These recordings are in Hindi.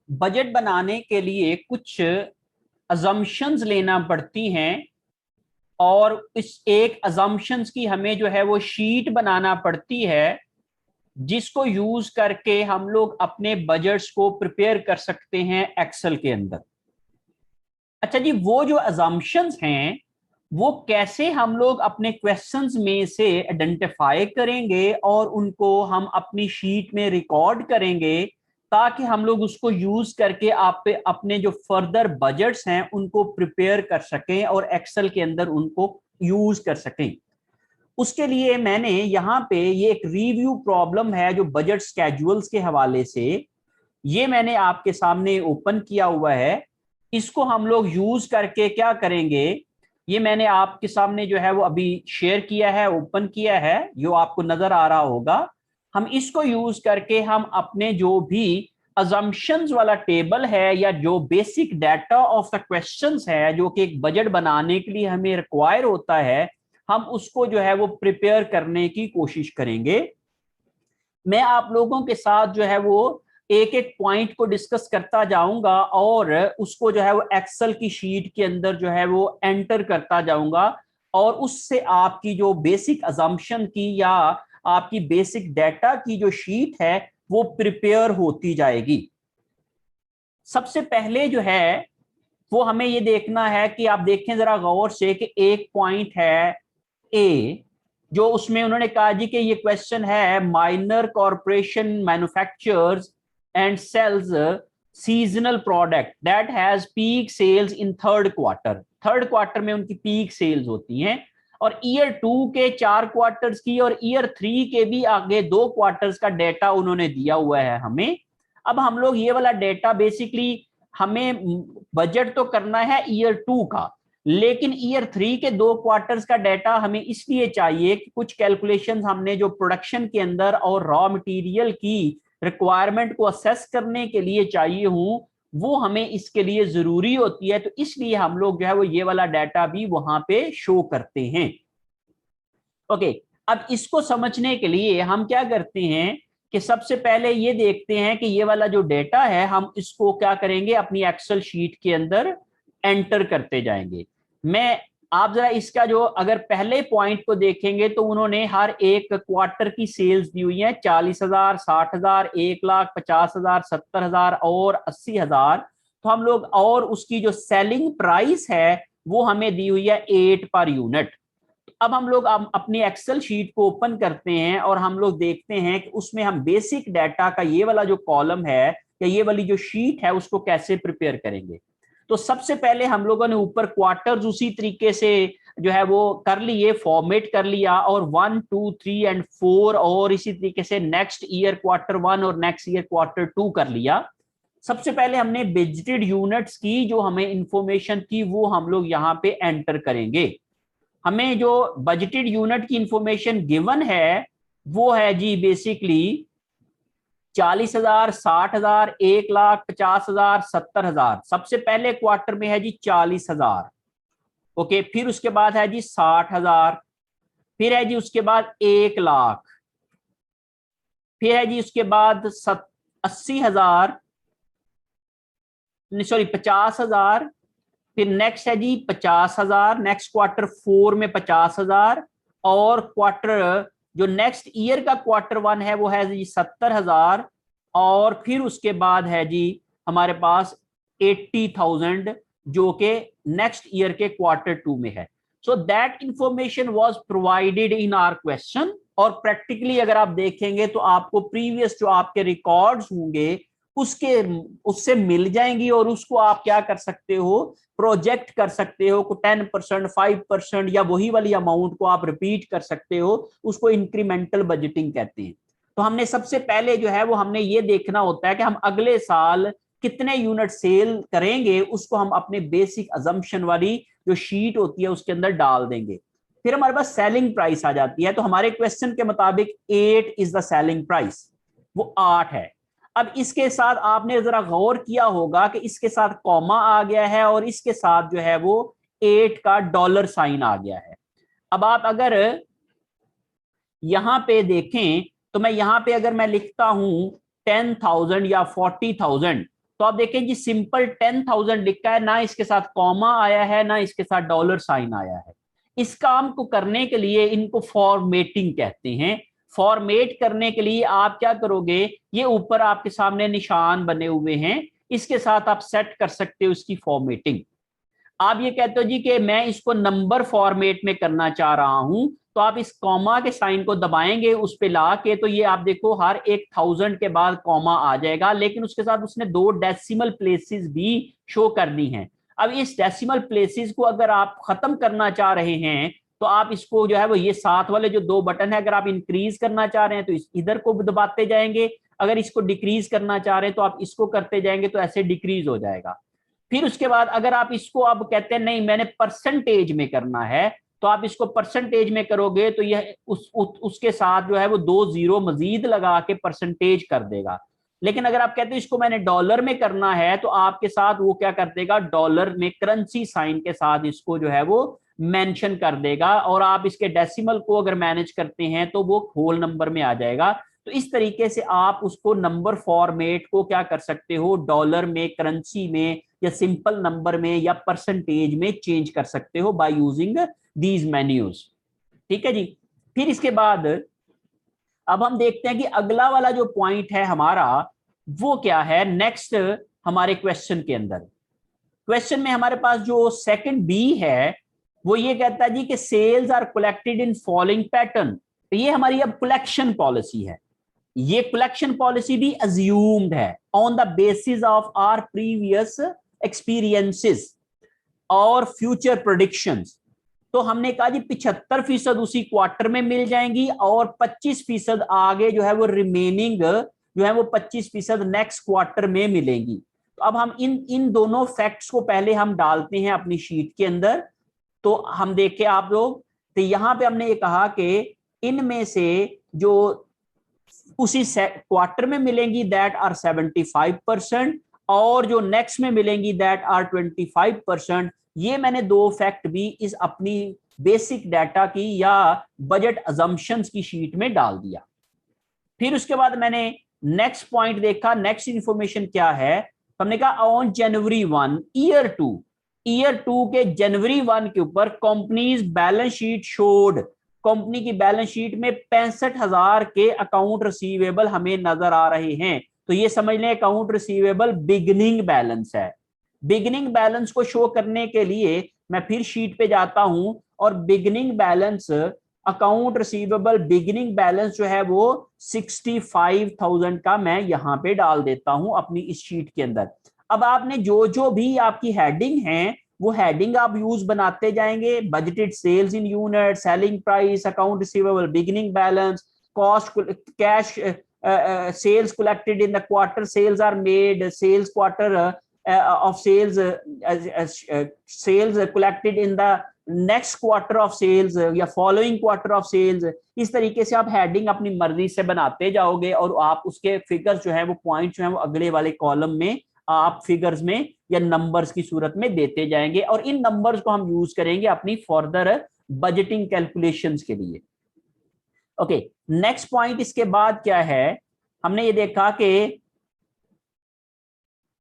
बजट बनाने के लिए कुछ अजम्पशंस लेना पड़ती हैं और इस एक अजम्पशंस की हमें जो है वो शीट बनाना पड़ती है जिसको यूज करके हम लोग अपने बजट्स को प्रिपेयर कर सकते हैं एक्सेल के अंदर। अच्छा जी, वो जो अजम्पशंस हैं वो कैसे हम लोग अपने क्वेश्चंस में से आइडेंटिफाई करेंगे और उनको हम अपनी शीट में रिकॉर्ड करेंगे ताकि हम लोग उसको यूज करके आप पे अपने जो फर्दर बजट्स हैं उनको प्रिपेयर कर सकें और एक्सेल के अंदर उनको यूज कर सकें। उसके लिए मैंने यहाँ पे ये एक रिव्यू प्रॉब्लम है जो बजट स्केड्यूल्स के हवाले से, ये मैंने आपके सामने ओपन किया हुआ है। इसको हम लोग यूज करके क्या करेंगे, ये मैंने आपके सामने जो है वो अभी शेयर किया है, ओपन किया है, जो आपको नजर आ रहा होगा। हम इसको यूज करके हम अपने जो भी अजम्पशंस वाला टेबल है या जो basic data of the questions है जो कि एक बजट बनाने के लिए हमें रिक्वायर होता है, हम उसको जो है वो प्रिपेयर करने की कोशिश करेंगे। मैं आप लोगों के साथ जो है वो एक एक पॉइंट को डिस्कस करता जाऊंगा और उसको जो है वो एक्सेल की शीट के अंदर जो है वो एंटर करता जाऊंगा और उससे आपकी जो बेसिक अजम्पशन की या आपकी बेसिक डाटा की जो शीट है वो प्रिपेयर होती जाएगी। सबसे पहले जो है वो हमें ये देखना है कि आप देखें जरा गौर से कि एक पॉइंट है ए, जो उसमें उन्होंने कहा जी कि ये क्वेश्चन है minor corporation manufactures and sells seasonal product that has peak sales in third quarter. Third quarter में उनकी पीक सेल्स होती हैं और ईयर 2 के 4 क्वार्टर्स की और ईयर 3 के भी आगे 2 क्वार्टर्स का डेटा उन्होंने दिया हुआ है हमें। अब हम लोग ये वाला डेटा बेसिकली हमें बजट तो करना है ईयर 2 का, लेकिन ईयर 3 के 2 क्वार्टर्स का डाटा हमें इसलिए चाहिए कि कुछ कैलकुलेशंस हमने जो प्रोडक्शन के अंदर और रॉ मटेरियल की रिक्वायरमेंट को असेस करने के लिए चाहिए हूं, वो हमें इसके लिए जरूरी होती है। तो इसलिए हम लोग जो है वो ये वाला डाटा भी वहां पे शो करते हैं। ओके, अब इसको समझने के लिए हम क्या करते हैं कि सबसे पहले ये देखते हैं कि ये वाला जो डेटा है हम इसको क्या करेंगे अपनी एक्सेल शीट के अंदर एंटर करते जाएंगे। मैं आप जरा इसका जो अगर पहले पॉइंट को देखेंगे तो उन्होंने हर एक क्वार्टर की सेल्स दी हुई है 40,000, 60,000, 1,00,000, 50,000, 70,000 और 80,000। तो हम लोग और उसकी जो सेलिंग प्राइस है वो हमें दी हुई है 8 पर यूनिट। अब हम लोग अपनी एक्सेल शीट को ओपन करते हैं और हम लोग देखते हैं कि उसमें हम बेसिक डाटा का ये वाला जो कॉलम है या ये वाली जो शीट है उसको कैसे प्रिपेयर करेंगे। तो सबसे पहले हम लोगों ने ऊपर क्वार्टर्स उसी तरीके से जो है वो कर लिए, फॉर्मेट कर लिया और 1, 2, 3 एंड 4 और इसी तरीके से नेक्स्ट ईयर क्वार्टर 1 और नेक्स्ट ईयर क्वार्टर 2 कर लिया। सबसे पहले हमने बजटेड यूनिट्स की जो हमें इंफॉर्मेशन की वो हम लोग यहाँ पे एंटर करेंगे। हमें जो बजटेड यूनिट की इंफॉर्मेशन गिवन है वो है जी बेसिकली 40,000, 60,000, 1,00,000, 50,000, 70,000। सबसे पहले क्वार्टर में है जी 40,000। ओके, फिर उसके बाद है जी 60,000, फिर है जी उसके बाद 1,00,000, फिर है जी उसके बाद 80,000, सॉरी 50,000, फिर नेक्स्ट है जी 50,000, नेक्स्ट क्वार्टर 4 में 50,000 और क्वार्टर जो नेक्स्ट ईयर का क्वार्टर 1 है वो है जी 70,000 और फिर उसके बाद है जी हमारे पास 80,000 जो कि नेक्स्ट ईयर के क्वार्टर 2 में है। So that information was provided in our question और प्रैक्टिकली अगर आप देखेंगे तो आपको प्रीवियस जो आपके रिकॉर्ड्स होंगे उसके उससे मिल जाएंगी और उसको आप क्या कर सकते हो, प्रोजेक्ट कर सकते हो। 10%, 5% या वही वाली अमाउंट को आप रिपीट कर सकते हो, उसको इंक्रीमेंटल बजटिंग कहते हैं। तो हमने सबसे पहले जो है वो हमने ये देखना होता है कि हम अगले साल कितने यूनिट सेल करेंगे, उसको हम अपने बेसिक अजम्पशन वाली जो शीट होती है उसके अंदर डाल देंगे। फिर हमारे पास सेलिंग प्राइस आ जाती है। तो हमारे क्वेश्चन के मुताबिक 8 इज द सेलिंग प्राइस, वो 8 है। अब इसके साथ आपने जरा गौर किया होगा कि इसके साथ कॉमा आ गया है और इसके साथ जो है वो 8 का डॉलर साइन आ गया है। अब आप अगर यहां पे देखें तो मैं यहां पे अगर मैं लिखता हूं 10,000 या 40,000 तो आप देखें जी सिंपल 10,000 लिखा है, ना इसके साथ कॉमा आया है ना इसके साथ डॉलर साइन आया है। इस काम को करने के लिए इनको फॉर्मेटिंग कहते हैं। फॉर्मेट करने के लिए आप क्या करोगे, ये ऊपर आपके सामने निशान बने हुए हैं, इसके साथ आप सेट कर सकते हो इसकी फॉर्मेटिंग। आप ये कहते हो जी कि मैं इसको नंबर फॉर्मेट में करना चाह रहा हूं, तो आप इस कॉमा के साइन को दबाएंगे उस पे ला के, तो ये आप देखो हर एक 1000 के बाद कॉमा आ जाएगा, लेकिन उसके साथ उसने 2 डेसिमल प्लेसेस भी शो करनी है। अब इस डेसिमल प्लेसेस को अगर आप खत्म करना चाह रहे हैं, तो आप इसको जो है वो ये साथ वाले जो 2 बटन है, अगर आप इंक्रीज करना चाह रहे हैं तो इधर को दबाते जाएंगे, अगर इसको डिक्रीज करना चाह रहे हैं तो आप इसको करते जाएंगे, तो ऐसे डिक्रीज हो जाएगा। फिर उसके बाद अगर आप इसको अब कहते हैं नहीं मैंने परसेंटेज में करना है, तो आप इसको परसेंटेज में करोगे तो यह उसके साथ जो है वो 2 जीरो मजीद लगा के परसेंटेज कर देगा। लेकिन अगर आप कहते हो इसको मैंने डॉलर में करना है, तो आपके साथ वो क्या कर देगा, डॉलर में करेंसी साइन के साथ इसको जो है वो मेंशन कर देगा, और आप इसके डेसिमल को अगर मैनेज करते हैं तो वो होल नंबर में आ जाएगा। तो इस तरीके से आप उसको नंबर फॉर्मेट को क्या कर सकते हो, डॉलर में, करेंसी में, या सिंपल नंबर में, या परसेंटेज में चेंज कर सकते हो बाय यूजिंग दीज मेन्यूज। ठीक है जी। फिर इसके बाद अब हम देखते हैं कि अगला वाला जो पॉइंट है हमारा वो क्या है नेक्स्ट हमारे क्वेश्चन के अंदर। क्वेश्चन में हमारे पास जो सेकंड बी है वो ये कहता है जी कि sales are collected in following pattern. तो ये हमारी अब कलेक्शन पॉलिसी है। ये कलेक्शन पॉलिसी भी अज्यूम्ड है on the basis of our previous experiences और फ्यूचर प्रेडिक्शंस। तो हमने कहा जी 75% उसी क्वार्टर में मिल जाएंगी, और 25% आगे जो है वो रिमेनिंग जो है वो 25% नेक्स्ट क्वार्टर में मिलेंगी। तो अब हम इन दोनों फैक्ट्स को पहले हम डालते हैं अपनी शीट के अंदर। तो हम देखें आप लोग, तो यहां पे हमने ये कहा कि इनमें से जो उसी क्वार्टर में मिलेंगी दैट आर 75%, और जो नेक्स्ट में मिलेंगी दैट आर 25%। ये मैंने 2 फैक्ट भी इस अपनी बेसिक डाटा की या बजट अजम्पशंस की शीट में डाल दिया। फिर उसके बाद मैंने नेक्स्ट पॉइंट देखा, नेक्स्ट इंफॉर्मेशन क्या है। हमने कहा ऑन जनवरी 1 ईयर 2 के जनवरी 1 के ऊपर companies balance sheet showed, company की बैलेंस शीट में 65,000 के अकाउंट रिसीवेबल हमें नजर आ रहे हैं। तो ये समझ लें अकाउंट रिसीवेबल बिगिनिंग बैलेंस है। बिगिनिंग बैलेंस को शो करने के लिए मैं फिर शीट पे जाता हूं, और beginning balance account receivable beginning balance जो है वो 65,000 का मैं यहां पे डाल देता हूं अपनी इस शीट के अंदर। अब आपने जो जो भी आपकी हेडिंग है वो हेडिंग आप यूज बनाते जाएंगे, budgeted sales in unit, selling price, account receivable beginning balance, cost, cash, sales collected in the quarter sales are made, sales quarter of sales sales collected in the next quarter of sales या following quarter of sales। इस तरीके से आप हेडिंग अपनी मर्जी से बनाते जाओगे, और आप उसके फिगर्स जो है वो पॉइंट जो है वो अगले वाले कॉलम में आप फिगर्स में या नंबर्स की सूरत में देते जाएंगे, और इन नंबर्स को हम यूज करेंगे अपनी फर्दर बजटिंग कैलकुलेशंस के लिए। ओके, नेक्स्ट पॉइंट इसके बाद क्या है, हमने ये देखा कि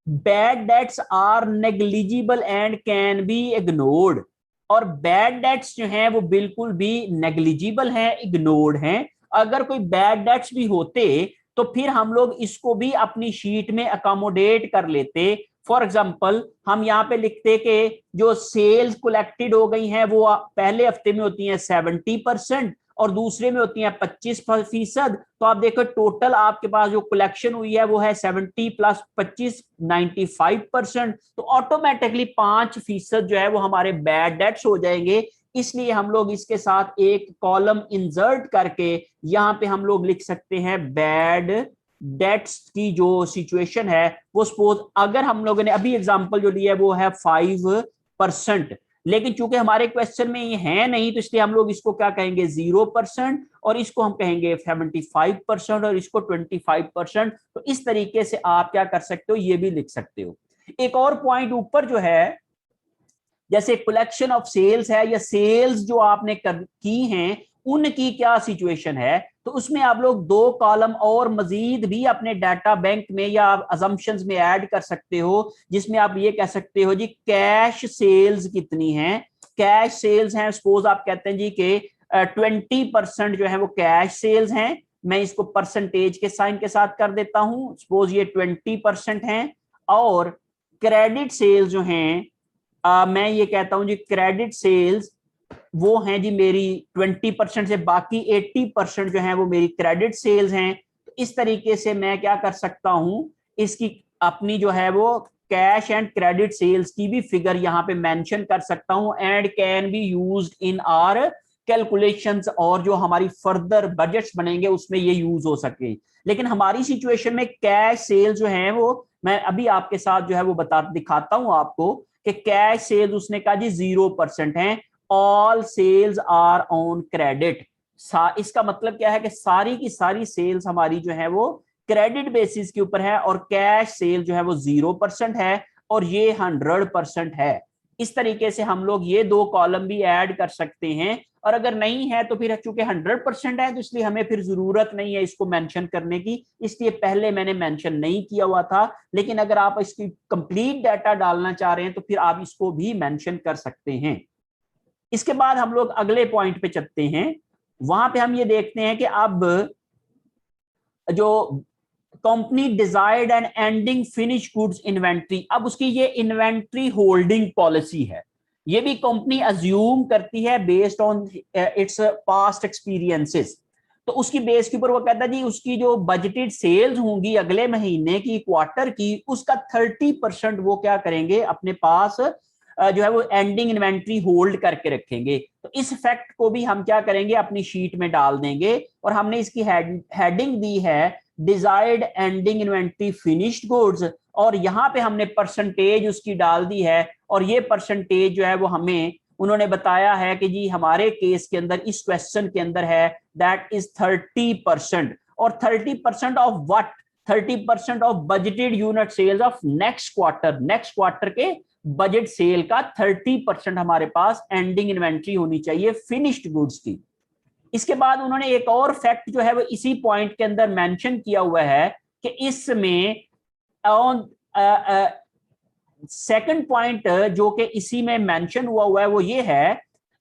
bad debts are negligible and can be ignored. और बैड डेट्स जो हैं वो बिल्कुल भी नेग्लिजिबल हैं, इग्नोर्ड हैं। अगर कोई बैड डेट्स भी होते तो फिर हम लोग इसको भी अपनी शीट में अकोमोडेट कर लेते। फॉर एग्जाम्पल हम यहाँ पे लिखते कि जो सेल्स कलेक्टेड हो गई हैं वो पहले हफ्ते में होती हैं 70% और दूसरे में होती है 25%। तो आप देखो टोटल आपके पास जो कलेक्शन हुई है वो है 70 प्लस 25 95%। तो ऑटोमेटिकली 5% जो है वो हमारे बैड डेट्स हो जाएंगे। इसलिए हम लोग इसके साथ एक कॉलम इंसर्ट करके यहां पे हम लोग लिख सकते हैं बैड डेट्स की जो सिचुएशन है वो सपोज अगर हम लोगों ने अभी एग्जांपल जो लिया है वो है 5%, लेकिन चूंकि हमारे क्वेश्चन में ये है नहीं तो इसलिए हम लोग इसको क्या कहेंगे 0%, और इसको हम कहेंगे 75% और इसको 25%। तो इस तरीके से आप क्या कर सकते हो, ये भी लिख सकते हो। एक और पॉइंट ऊपर जो है, जैसे कलेक्शन ऑफ सेल्स है या सेल्स जो आपने की हैं उनकी क्या सिचुएशन है, तो उसमें आप लोग 2 कॉलम और मजीद भी अपने डाटा बैंक में या अजम्पशंस में ऐड कर सकते हो, जिसमें आप ये कह सकते हो जी कैश सेल्स कितनी है। कैश सेल्स हैं, सपोज आप कहते हैं जी कि 20% जो है वो कैश सेल्स हैं, मैं इसको परसेंटेज के साइन के साथ कर देता हूं, सपोज ये 20% हैं। और क्रेडिट सेल्स जो हैं, मैं ये कहता हूं जी क्रेडिट सेल्स वो हैं जी मेरी 20% से बाकी 80% जो है वो मेरी क्रेडिट सेल्स हैं। तो इस तरीके से मैं क्या कर सकता हूं, इसकी अपनी जो है वो कैश एंड क्रेडिट सेल्स की भी फिगर यहां पे मेंशन कर सकता हूं, and can be used in our calculations, और जो हमारी फर्दर बजट्स बनेंगे उसमें ये यूज हो सके। लेकिन हमारी सिचुएशन में कैश सेल जो है वो मैं अभी आपके साथ जो है वो दिखाता हूं आपको कि कैश सेल्स उसने कहा जी 0% है, all sales are on credit. इसका मतलब क्या है कि सारी की सारी सेल्स हमारी जो है वो क्रेडिट बेसिस के ऊपर है, और कैश सेल जो है वो 0% है और ये 100% है। इस तरीके से हम लोग ये 2 कॉलम भी ऐड कर सकते हैं, और अगर नहीं है तो फिर चूंकि 100% है तो इसलिए हमें फिर जरूरत नहीं है इसको मेंशन करने की, इसलिए पहले मैंने मेंशन नहीं किया हुआ था। लेकिन अगर आप इसकी कंप्लीट डाटा डालना चाह रहे हैं तो फिर आप इसको भी मेंशन कर सकते हैं। इसके बाद हम लोग अगले पॉइंट पे चलते हैं, वहां पे हम ये देखते हैं कि अब जो company desired and ending finish goods inventory, अब उसकी ये इन्वेंट्री होल्डिंग पॉलिसी है, ये भी कंपनी अज्यूम करती है based on its past experiences. तो उसकी बेस के ऊपर वो कहता है जी उसकी जो बजटेड सेल्स होंगी अगले महीने की, क्वार्टर की, उसका 30% वो क्या करेंगे अपने पास जो है वो एंडिंग इन्वेंट्री होल्ड करके रखेंगे। तो इस फैक्ट को भी हम क्या करेंगे अपनी शीट में डाल देंगे, और हमने इसकी हेडिंग दी है desired ending inventory finished goods, और यहां पे हमने परसेंटेज उसकी डाल दी है, और ये परसेंटेज जो है वो हमें उन्होंने बताया है कि जी हमारे केस के अंदर इस क्वेश्चन के अंदर है दैट इज 30%। और 30% of what, 30% of budgeted unit sales of next quarter, next quarter के बजट सेल का 30% हमारे पास एंडिंग इन्वेंट्री होनी चाहिए फिनिश्ड गुड्स की। इसके बाद उन्होंने एक और फैक्ट जो है वो इसी पॉइंट के अंदर मेंशन किया हुआ है कि इसमें सेकंड पॉइंट जो कि इसी में मेंशन हुआ है वो ये है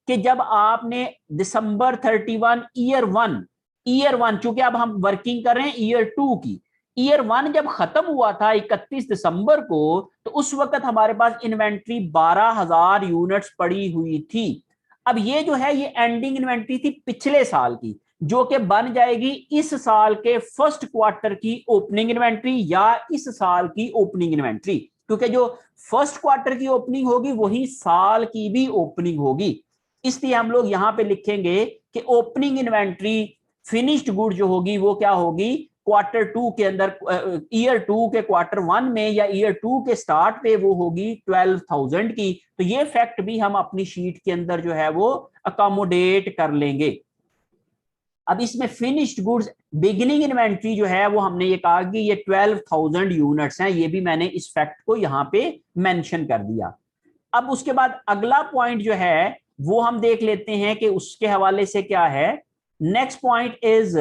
कि जब आपने दिसंबर 31 ईयर वन चूंकि अब हम वर्किंग कर रहे हैं ईयर 2 की, ईयर 1 जब खत्म हुआ था 31 दिसंबर को, तो उस वक्त हमारे पास इन्वेंट्री 12,000 यूनिट्स पड़ी हुई थी। अब ये जो है ये एंडिंग इन्वेंट्री थी पिछले साल की, जो कि बन जाएगी इस साल के फर्स्ट क्वार्टर की ओपनिंग इन्वेंट्री या इस साल की ओपनिंग इन्वेंट्री, क्योंकि जो फर्स्ट क्वार्टर की ओपनिंग होगी वही साल की भी ओपनिंग होगी। इसलिए हम लोग यहां पे लिखेंगे कि ओपनिंग इन्वेंट्री फिनिश्ड गुड जो होगी वो क्या होगी क्वार्टर 2 के अंदर, ईयर 2 के क्वार्टर 1 में या ईयर 2 के स्टार्ट पे वो होगी 12,000 की। तो ये फैक्ट भी हम अपनी शीट के अंदर जो है वो अकोमोडेट कर लेंगे। अब इसमें फिनिश्ड गुड्स बिगिनिंग इन्वेंट्री जो है वो हमने ये कहा कि ये 12,000 यूनिट्स हैं, ये भी मैंने इस फैक्ट को यहां पे मेंशन कर दिया। अब उसके बाद अगला पॉइंट जो है वो हम देख लेते हैं कि उसके हवाले से क्या है। Next point is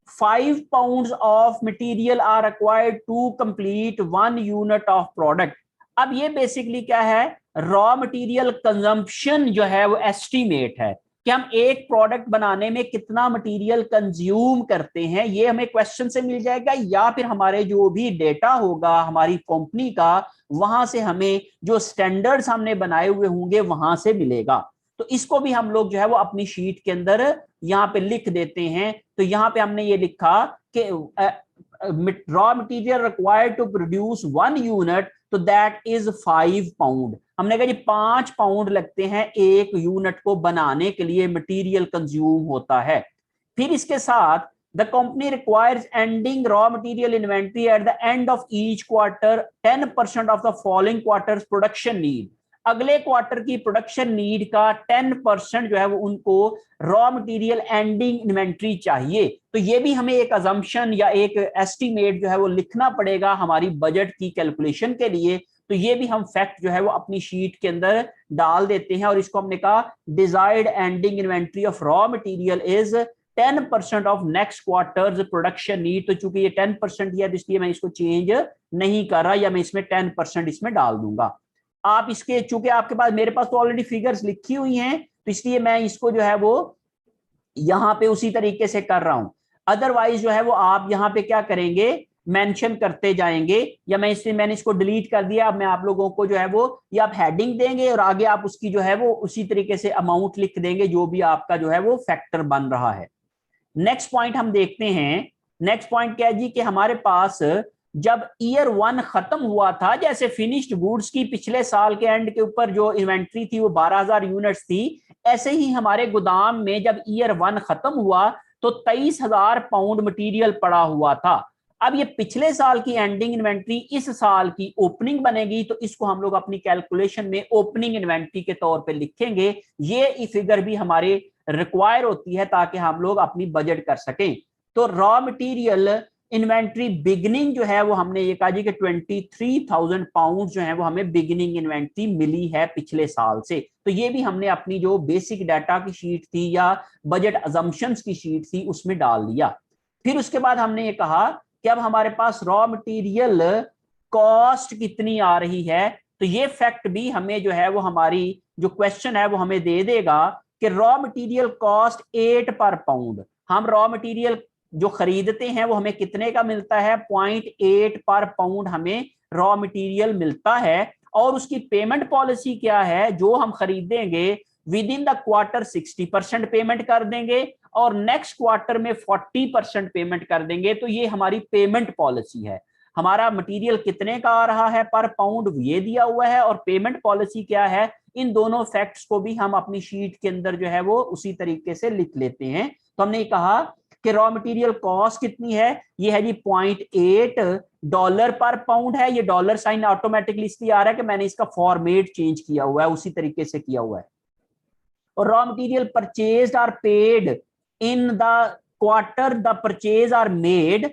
5 pounds of material are required to complete 1 unit of product। अब ये बेसिकली क्या है, रॉ मटेरियल कंजम्पशन जो है वो एस्टिमेट है कि हम एक प्रोडक्ट बनाने में कितना मटेरियल कंज्यूम करते हैं, ये हमें क्वेश्चन से मिल जाएगा या फिर हमारे जो भी डेटा होगा हमारी कंपनी का वहां से हमें जो स्टैंडर्ड्स हमने बनाए हुए होंगे वहां से मिलेगा। तो इसको भी हम लोग जो है वो अपनी शीट के अंदर यहाँ पे लिख देते हैं। तो यहाँ पे हमने ये लिखा कि raw material required to produce 1 unit, तो दैट इज 5 पाउंड। हमने कहा जी 5 पाउंड लगते हैं एक यूनिट को बनाने के लिए, मटेरियल कंज्यूम होता है। फिर इसके साथ the company requires ending raw material inventory at the end of each quarter 10% of the following quarters production need. अगले क्वार्टर की प्रोडक्शन नीड का 10% जो है वो उनको रॉ मटेरियल एंडिंग इन्वेंट्री चाहिए। तो ये भी हमें एक अजम्पशन या एक एस्टिमेट जो है वो लिखना पड़ेगा हमारी बजट की कैलकुलेशन के लिए। तो ये भी हम फैक्ट जो है वो अपनी शीट के अंदर डाल देते हैं। और इसको हमने कहा desired ending inventory of raw material is 10% of next quarters production need. तो चूंकि ये 10% है, इसलिए मैं इसको चेंज नहीं कर रहा, या मैं इसमें 10% इसमें डाल दूंगा। आप इसके, चूंकि आपके पास, मेरे पास तो ऑलरेडी फिगर्स लिखी हुई हैं, तो इसलिए मैं इसको जो है वो यहां पे उसी तरीके से कर रहा हूं। अदरवाइज जो है वो आप यहां पे क्या करेंगे, मेंशन करते जाएंगे, या मैंने इसको डिलीट कर दिया। अब मैं आप लोगों को जो है वो, या आप हेडिंग देंगे और आगे आप उसकी जो है वो उसी तरीके से अमाउंट लिख देंगे जो भी आपका जो है वो फैक्टर बन रहा है। नेक्स्ट पॉइंट हम देखते हैं। नेक्स्ट पॉइंट क्या है जी, कि हमारे पास जब ईयर 1 खत्म हुआ था, जैसे फिनिश्ड गुड्स की पिछले साल के एंड के ऊपर जो इन्वेंट्री थी वो 12,000 यूनिट्स थी, ऐसे ही हमारे गोदाम में जब ईयर 1 खत्म हुआ तो 23,000 पाउंड मटेरियल पड़ा हुआ था। अब ये पिछले साल की एंडिंग इन्वेंट्री इस साल की ओपनिंग बनेगी, तो इसको हम लोग अपनी कैलकुलेशन में ओपनिंग इन्वेंट्री के तौर पे लिखेंगे। ये फिगर भी हमारे रिक्वायर होती है ताकि हम लोग अपनी बजट कर सकें। तो रॉ मटेरियल इन्वेंट्री बिगिनिंग जो है वो हमने ये कहा जी कि 23,000 पाउंड जो है वो हमें बिगिनिंग इन्वेंट्री मिली है पिछले साल से। तो ये भी हमने अपनी जो बेसिक डाटा की शीट थी या बजट अजम्पशंस की शीट थी उसमें डाल दिया। फिर उसके बाद हमने ये कहा कि अब हमारे पास रॉ मटेरियल कॉस्ट कितनी आ रही है। तो ये फैक्ट भी हमें जो है वो हमारी जो क्वेश्चन है वो हमें दे देगा कि रॉ मटेरियल कॉस्ट 8 पर पाउंड। हम रॉ मटेरियल जो खरीदते हैं वो हमें कितने का मिलता है, 0.8 पर पाउंड हमें रॉ मटेरियल मिलता है। और उसकी पेमेंट पॉलिसी क्या है, जो हम खरीदेंगे with in the quarter 60% payment कर देंगे और नेक्स्ट क्वार्टर में 40% पेमेंट कर देंगे। तो ये हमारी पेमेंट पॉलिसी है। हमारा मटेरियल कितने का आ रहा है पर पाउंड ये दिया हुआ है, और पेमेंट पॉलिसी क्या है, इन दोनों फैक्ट्स को भी हम अपनी शीट के अंदर जो है वो उसी तरीके से लिख लेते हैं। तो हमने कहा कि रॉ मटेरियल कॉस्ट कितनी है, ये है जी $0.8 पर पाउंड है। ये डॉलर साइन ऑटोमेटिकली इसलिए आ रहा है कि मैंने इसका फॉर्मेट चेंज किया हुआ है, उसी तरीके से किया हुआ है। और raw material purchased are paid in the quarter the purchase are made.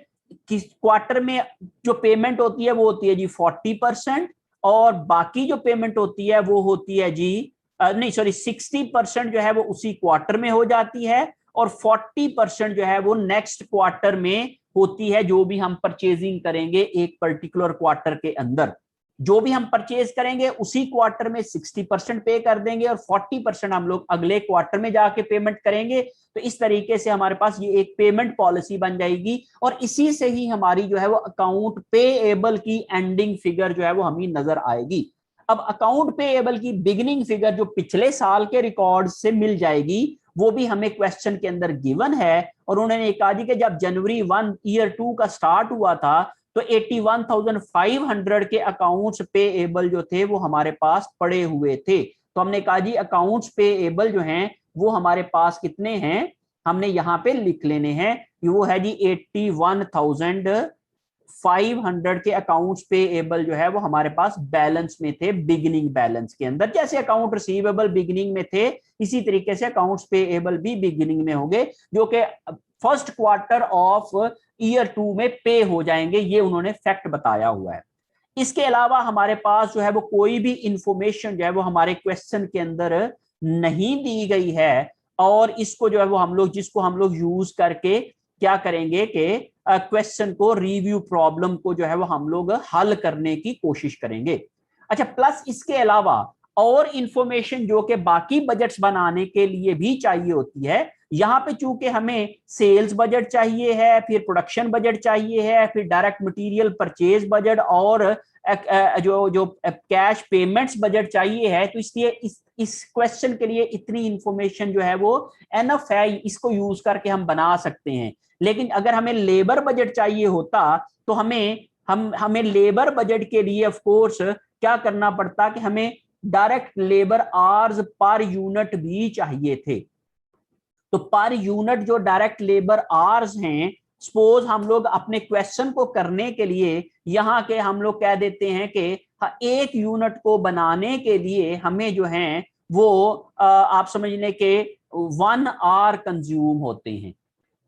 किस क्वार्टर में जो पेमेंट होती है वो होती है जी 40%, और बाकी जो पेमेंट होती है वो होती है जी 60% जो है वो उसी क्वार्टर में हो जाती है, और 40% जो है वो नेक्स्ट क्वार्टर में होती है। जो भी हम परचेजिंग करेंगे एक पर्टिकुलर क्वार्टर के अंदर, जो भी हम परचेज करेंगे उसी क्वार्टर में 60% पे कर देंगे और 40% हम लोग अगले क्वार्टर में जाके पेमेंट करेंगे। तो इस तरीके से हमारे पास ये एक पेमेंट पॉलिसी बन जाएगी, और इसी से ही हमारी जो है वो अकाउंट पेएबल की एंडिंग फिगर जो है वो हमें नजर आएगी। अब अकाउंट पेएबल की बिगिनिंग फिगर जो पिछले साल के रिकॉर्ड से मिल जाएगी, वो भी हमें क्वेश्चन के अंदर गिवन है। और उन्होंने कहा कि जब जनवरी 1 ईयर 2 का स्टार्ट हुआ था तो 81,500 के अकाउंट्स पेएबल जो थे वो हमारे पास पड़े हुए थे। तो हमने कहा जी अकाउंट्स पेएबल जो हैं वो हमारे पास कितने हैं, हमने यहां पे लिख लेने हैं। वो है जी 81,500 के अकाउंट्स पेएबल जो है वो हमारे पास बैलेंस में थे बिगिनिंग बैलेंस के अंदर। जैसे अकाउंट रिसीवेबल बिगिनिंग में थे, इसी तरीके से अकाउंट्स पेएबल भी बिगिनिंग में होंगे, जो कि फर्स्ट क्वार्टर ऑफ ईयर 2 में पे हो जाएंगे। ये उन्होंने फैक्ट बताया हुआ है। इसके अलावा हमारे पास जो है वो कोई भी इंफॉर्मेशन जो है वो हमारे क्वेश्चन के अंदर नहीं दी गई है, और इसको जो है वो हम लोग जिसको हम लोग यूज करके क्या करेंगे कि क्वेश्चन को रिव्यू प्रॉब्लम को जो है वो हम लोग हल करने की कोशिश करेंगे। अच्छा, प्लस इसके अलावा और इंफॉर्मेशन जो कि बाकी बजट्स बनाने के लिए भी चाहिए होती है। यहां पे चूंकि हमें सेल्स बजट चाहिए है, फिर प्रोडक्शन बजट चाहिए है, फिर डायरेक्ट मटेरियल परचेज बजट और जो कैश पेमेंट्स बजट चाहिए है, तो इसलिए इस क्वेश्चन के लिए इतनी इंफॉर्मेशन जो है वो एनफ है, इसको यूज करके हम बना सकते हैं। लेकिन अगर हमें लेबर बजट चाहिए होता तो हमें लेबर बजट के लिए ऑफ कोर्स क्या करना पड़ता कि हमें direct labour hours per unit भी चाहिए थे। तो पर यूनिट जो डायरेक्ट लेबर आवर्स हैं, सपोज हम लोग अपने क्वेश्चन को करने के लिए यहां के हम लोग कह देते हैं कि एक यूनिट को बनाने के लिए हमें जो है वो आप समझने के 1 आवर कंज्यूम होते हैं।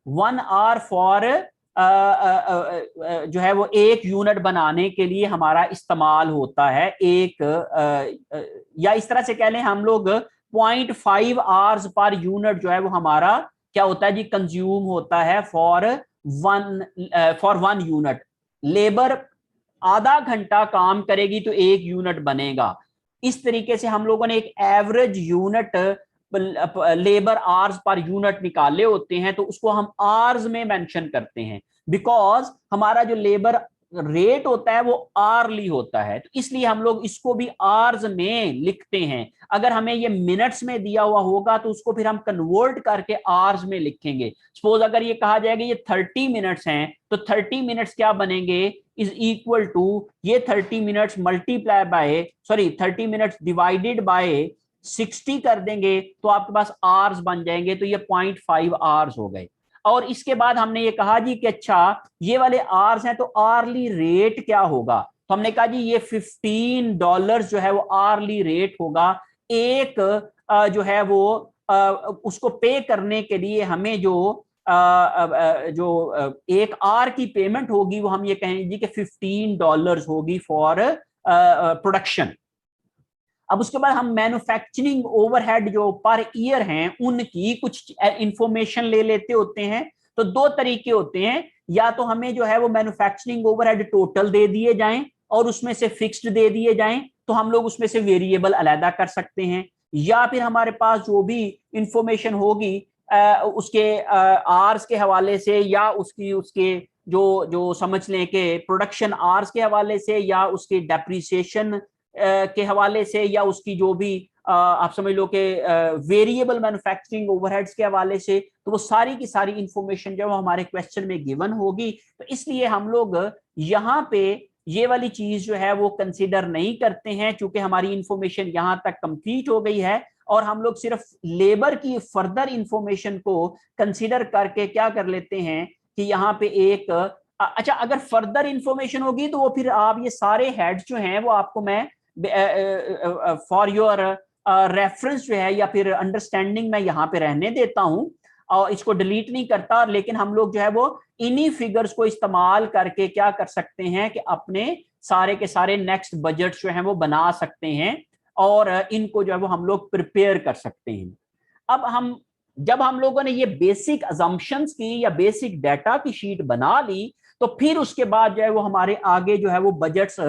1 आवर फॉर जो है वो 1 यूनिट बनाने के लिए हमारा इस्तेमाल होता है। या इस तरह से कह लें हम लोग 0.5 आवर्स पर यूनिट जो है वो हमारा क्या होता है जी, कंज्यूम होता है फॉर वन यूनिट। लेबर आधा घंटा काम करेगी तो 1 यूनिट बनेगा। इस तरीके से हम लोगों ने एक average unit labour hours per unit निकाले होते हैं, तो उसको हम आवर्स में मेंशन करते हैं, बिकॉज हमारा जो लेबर रेट होता है वो आरली होता है, तो इसलिए हम लोग इसको भी आवर्स में लिखते हैं। अगर हमें ये मिनट्स में दिया हुआ होगा तो उसको फिर हम कन्वर्ट करके आवर्स में लिखेंगे। सपोज अगर ये कहा जाएगा ये 30 मिनट्स हैं, तो 30 मिनट्स क्या बनेंगे, इज इक्वल टू ये 30 minutes multiply by 30 minutes divided by 60 कर देंगे तो आपके पास आवर्स बन जाएंगे, तो ये 0.5 आवर्स हो गए। और इसके बाद हमने ये कहा जी कि अच्छा ये वाले आवर्स हैं तो आर्ली रेट क्या होगा, तो हमने कहा जी ये $15 जो है वो आर्ली रेट होगा। एक जो है वो उसको पे करने के लिए हमें जो एक आर की पेमेंट होगी वो हम ये कहेंगे जी कि $15 होगी फॉर प्रोडक्शन। अब उसके बाद हम मैन्युफैक्चरिंग ओवरहेड जो पर ईयर हैं उनकी कुछ इंफॉर्मेशन ले लेते होते हैं। तो 2 तरीके होते हैं, या तो हमें जो है वो मैन्युफैक्चरिंग ओवरहेड टोटल दे दिए जाएं और उसमें से फिक्स्ड दे दिए जाएं, तो हम लोग उसमें से वेरिएबल अलग कर सकते हैं, या फिर हमारे पास जो भी इंफॉर्मेशन होगी उसके आर्स के हवाले से, या उसके जो जो समझ लें कि प्रोडक्शन आर्स के हवाले से, या उसके डेप्रिसिएशन के हवाले से, या उसकी जो भी आप समझ लो कि वेरिएबल मैन्युफैक्चरिंग ओवरहेड्स के हवाले से, तो वो सारी की सारी इंफॉर्मेशन जो हमारे क्वेश्चन में गिवन होगी। तो इसलिए हम लोग यहाँ पे ये वाली चीज जो है वो कंसीडर नहीं करते हैं, क्योंकि हमारी इंफॉर्मेशन यहाँ तक कंप्लीट हो गई है और हम लोग सिर्फ लेबर की फर्दर इंफॉर्मेशन को कंसीडर करके क्या कर लेते हैं कि यहाँ पे एक अच्छा अगर फर्दर इंफॉर्मेशन होगी तो वो फिर आप ये सारे हेड्स जो हैं वो आपको मैं फॉर योर रेफरेंस जो है या फिर अंडरस्टैंडिंग मैं यहाँ पे रहने देता हूँ और इसको डिलीट नहीं करता, लेकिन हम लोग जो है वो इन्हीं फिगर्स को इस्तेमाल करके क्या कर सकते हैं कि अपने सारे के सारे नेक्स्ट बजट जो है वो बना सकते हैं और इनको जो है वो हम लोग प्रिपेयर कर सकते हैं। अब जब हम लोगों ने ये बेसिक अजम्पशंस की या बेसिक डाटा की शीट बना ली, तो फिर उसके बाद जो है वो हमारे आगे जो है वो बजट्स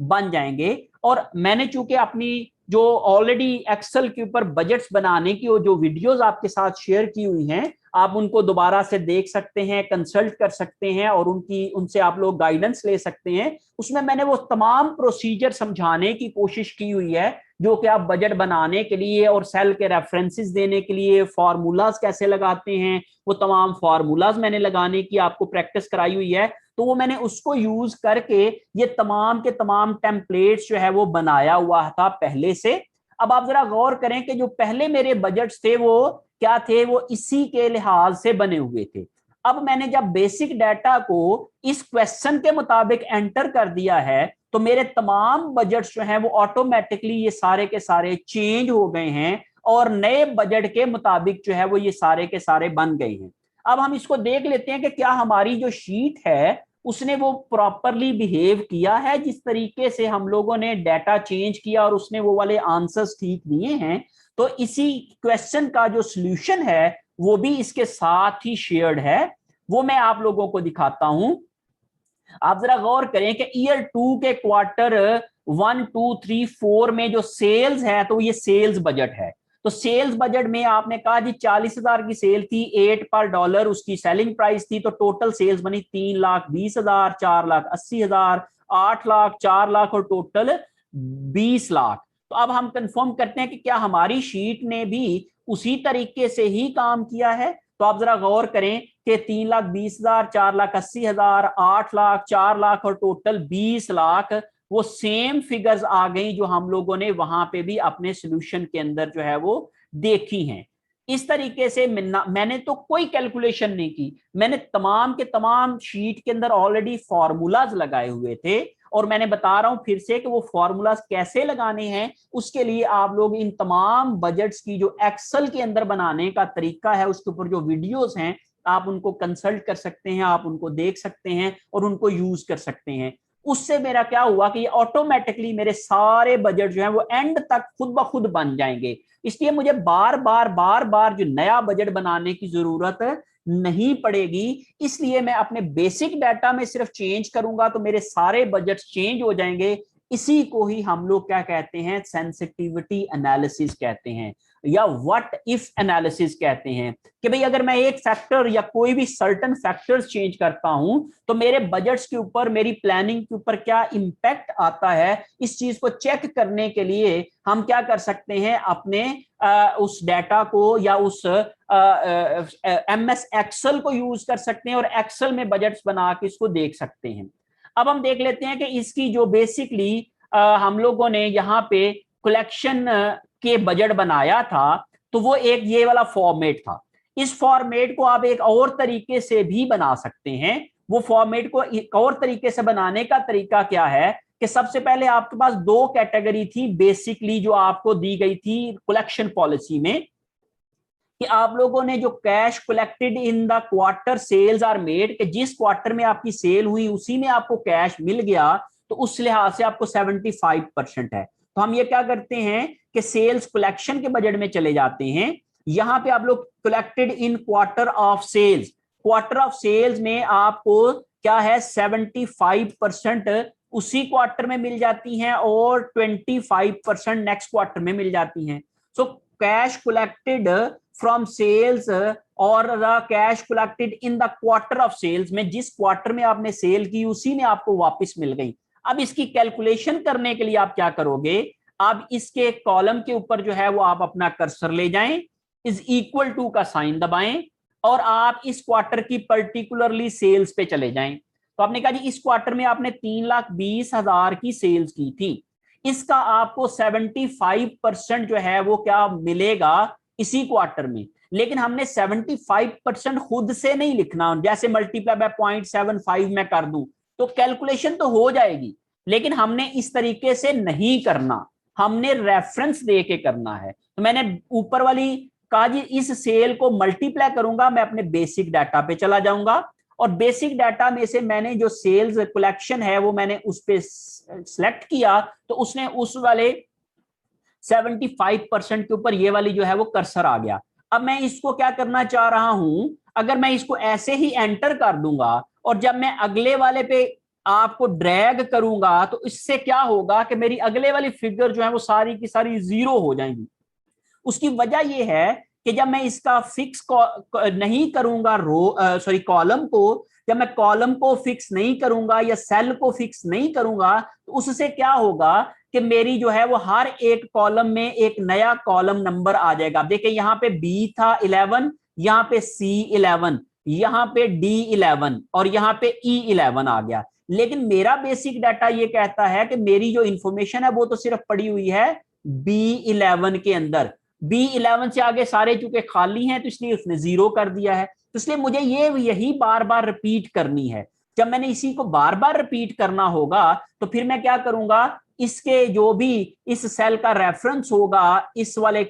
बन जाएंगे। और मैंने चूंकि अपनी जो ऑलरेडी एक्सेल के ऊपर बजट्स बनाने की जो वीडियोस आपके साथ शेयर की हुई हैं, आप उनको दोबारा से देख सकते हैं, कंसल्ट कर सकते हैं और उनसे आप लोग गाइडेंस ले सकते हैं। उसमें मैंने वो तमाम प्रोसीजर समझाने की कोशिश की हुई है जो कि आप बजट बनाने के लिए और सेल के रेफरेंसेस देने के लिए फार्मूलाज कैसे लगाते हैं, वो तमाम फार्मूलाज मैंने लगाने की आपको प्रैक्टिस कराई हुई है। तो वो मैंने उसको यूज करके ये तमाम के तमाम टेम्पलेट्स जो है वो बनाया हुआ था पहले से। अब आप जरा गौर करें कि जो पहले मेरे बजट्स थे वो क्या थे, वो इसी के लिहाज से बने हुए थे। अब मैंने जब बेसिक डाटा को इस क्वेश्चन के मुताबिक एंटर कर दिया है तो मेरे तमाम बजट्स जो हैं वो ऑटोमेटिकली ये सारे के सारे चेंज हो गए हैं और नए बजट के मुताबिक जो है वो ये सारे के सारे बन गए हैं। अब हम इसको देख लेते हैं कि क्या हमारी जो शीट है उसने वो प्रॉपरली बिहेव किया है, जिस तरीके से हम लोगों ने डाटा चेंज किया और उसने वो वाले आंसर्स ठीक दिए हैं। तो इसी क्वेश्चन का जो सॉल्यूशन है वो भी इसके साथ ही शेयर्ड है, वो मैं आप लोगों को दिखाता हूं। आप जरा गौर करें कि ईयर 2 के क्वार्टर 1, 2, 3, 4 में जो सेल्स है तो ये सेल्स बजट है। तो सेल्स बजट में आपने कहा जी 40,000 की सेल थी, 8 पर डॉलर उसकी सेलिंग प्राइस थी, तो टोटल सेल्स बनी 3,20,000, 4,80,000, 8 लाख, 4 लाख और टोटल 20 लाख। तो अब हम कंफर्म करते हैं कि क्या हमारी शीट ने भी उसी तरीके से ही काम किया है। तो आप जरा गौर करें कि 3,20,000, 4,80,000, 8 लाख, 4 लाख और टोटल 20 लाख, वो सेम फिगर्स आ गई जो हम लोगों ने वहां पे भी अपने सॉल्यूशन के अंदर जो है वो देखी हैं। इस तरीके से मैंने तो कोई कैलकुलेशन नहीं की, मैंने तमाम के तमाम शीट के अंदर ऑलरेडी फॉर्मूलाज लगाए हुए थे और मैंने बता रहा हूं फिर से कि वो फॉर्मूलाज कैसे लगाने हैं उसके लिए आप लोग इन तमाम बजट्स की जो एक्सेल के अंदर बनाने का तरीका है उसके ऊपर जो वीडियोस हैं आप उनको कंसल्ट कर सकते हैं, आप उनको देख सकते हैं और उनको यूज कर सकते हैं। उससे मेरा क्या हुआ कि ऑटोमेटिकली मेरे सारे बजट जो है वो एंड तक खुद ब खुद बन जाएंगे। इसलिए मुझे बार बार जो नया बजट बनाने की जरूरत नहीं पड़ेगी। इसलिए मैं अपने बेसिक डाटा में सिर्फ चेंज करूंगा तो मेरे सारे बजट चेंज हो जाएंगे। इसी को ही हम लोग क्या कहते हैं, सेंसिटिविटी एनालिसिस कहते हैं, या व्हाट इफ एनालिसिस कहते हैं, कि भाई अगर मैं एक फैक्टर या कोई भी सर्टन फैक्टर्स चेंज करता हूं तो मेरे बजट्स के ऊपर, मेरी प्लानिंग के ऊपर क्या इंपैक्ट आता है। इस चीज को चेक करने के लिए हम क्या कर सकते हैं, अपने उस डाटा को या उस MS एक्सेल को यूज कर सकते हैं और एक्सेल में बजट्स बना के इसको देख सकते हैं। अब हम देख लेते हैं कि इसकी जो बेसिकली हम लोगों ने यहाँ पे कलेक्शन के बजट बनाया था, तो वो एक ये वाला फॉर्मेट था। इस फॉर्मेट को आप एक और तरीके से भी बना सकते हैं। वो फॉर्मेट को एक और तरीके से बनाने का तरीका क्या है कि सबसे पहले आपके पास दो कैटेगरी थी बेसिकली जो आपको दी गई थी कलेक्शन पॉलिसी में, कि आप लोगों ने जो cash collected in the quarter sales are made, कि जिस क्वार्टर में आपकी सेल हुई उसी में आपको कैश मिल गया, तो उस लिहाज से आपको 75% है। तो हम ये क्या करते हैं कि सेल्स कलेक्शन के बजट में चले जाते हैं। यहां पे आप लोग collected in quarter of sales, quarter of sales में आपको क्या है 75% उसी क्वार्टर में मिल जाती हैं और 25% नेक्स्ट क्वार्टर में मिल जाती हैं। So cash collected from sales और the cash collected in the quarter of sales में, जिस क्वार्टर में आपने सेल की उसी में आपको वापस मिल गई। अब इसकी कैलकुलेशन करने के लिए आप क्या करोगे, आप इसके कॉलम के ऊपर जो है वो आप अपना कर्सर ले जाएं, इज इक्वल टू का साइन दबाएं और आप इस क्वार्टर की पर्टिकुलरली सेल्स पे चले जाएं। तो आपने कहा जी इस क्वार्टर में आपने 3,20,000 की सेल्स की थी, इसका आपको 75% जो है वो क्या मिलेगा इसी क्वार्टर में। लेकिन हमने 75% खुद से नहीं लिखना, जैसे मल्टीप्लाई बाय 0.75 में कर दूं तो कैलकुलेशन तो हो जाएगी, लेकिन हमने इस तरीके से नहीं करना, हमने रेफरेंस दे के करना है। तो मैंने ऊपर वाली कहा जी इस सेल को मल्टीप्लाई करूंगा, मैं अपने बेसिक डाटा पे चला जाऊंगा और बेसिक डाटा में से मैंने जो सेल्स कलेक्शन है वो मैंने उस पे सिलेक्ट किया, तो उसने उस वाले 75% के ऊपर ये वाली जो है वो कर्सर आ गया। अब मैं इसको क्या करना चाह रहा हूं, अगर मैं इसको ऐसे ही एंटर कर दूंगा और जब मैं अगले वाले पे आपको ड्रैग करूंगा तो इससे क्या होगा कि मेरी अगले वाली फिगर जो है वो सारी की सारी जीरो हो जाएंगी। उसकी वजह यह है कि जब मैं इसका फिक्स नहीं करूंगा कॉलम को, जब मैं कॉलम को फिक्स नहीं करूंगा या सेल को फिक्स नहीं करूंगा तो उससे क्या होगा कि मेरी जो है वो हर एक कॉलम में एक नया कॉलम नंबर आ जाएगा। देखिए यहाँ पे बी था 11, यहाँ पे C11, यहाँ पे D11 और यहाँ पे E11 आ गया। लेकिन मेरा बेसिक डाटा ये कहता है कि मेरी जो इंफॉर्मेशन है वो तो सिर्फ पड़ी हुई है B11 के अंदर, B11 से आगे सारे चूंकि खाली हैं तो इसलिए उसने जीरो कर दिया है। तो इसलिए मुझे यही बार बार रिपीट करनी है। जब मैंने इसी को बार बार रिपीट करना होगा तो फिर मैं क्या करूंगा, इसके जो भी इस सेल का रेफरेंस होगा इस वाले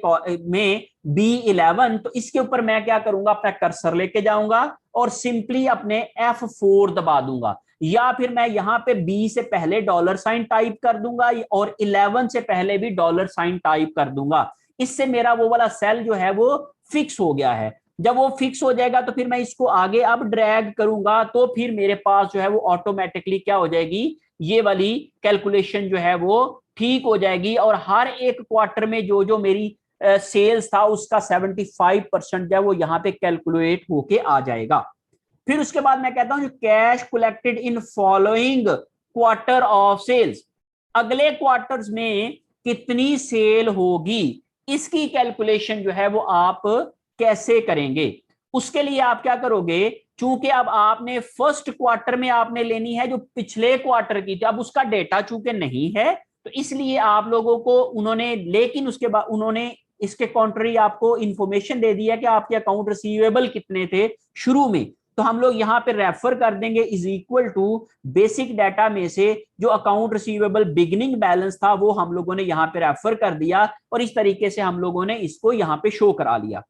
में B11, तो इसके ऊपर मैं क्या करूंगा, अपना कर्सर लेके जाऊंगा और सिंपली अपने F4 दबा दूंगा, या फिर मैं यहां पे B से पहले $साइन टाइप कर दूंगा और 11 से पहले भी $साइन टाइप कर दूंगा। इससे मेरा वो वाला सेल जो है वो फिक्स हो गया है। जब वो फिक्स हो जाएगा तो फिर मैं इसको आगे अब ड्रैग करूंगा तो फिर मेरे पास जो है वो ऑटोमेटिकली क्या हो जाएगी, ये वाली कैलकुलेशन जो है वो ठीक हो जाएगी और हर एक क्वार्टर में जो जो मेरी सेल्स था उसका 75% जो है वो यहाँ पे कैलकुलेट होके आ जाएगा। फिर उसके बाद मैं कहता हूं cash collected in following quarter of sales, अगले क्वार्टर्स में कितनी सेल होगी इसकी कैलकुलेशन जो है वो आप कैसे करेंगे। उसके लिए आप क्या करोगे, चूंकि अब आपने फर्स्ट क्वार्टर में आपने लेनी है जो पिछले क्वार्टर की थी, अब उसका डेटा चूंकि नहीं है तो इसलिए आप लोगों को उन्होंने, लेकिन उसके बाद उन्होंने इसके कॉन्ट्री आपको इंफॉर्मेशन दे दी है कि आपके अकाउंट रिसीवेबल कितने थे शुरू में। तो हम लोग यहां पे रेफर कर देंगे is equal to basic data में से जो अकाउंट रिसीवेबल बिगिनिंग बैलेंस था वो हम लोगों ने यहां पे रेफर कर दिया और इस तरीके से हम लोगों ने इसको यहां पे शो करा लिया।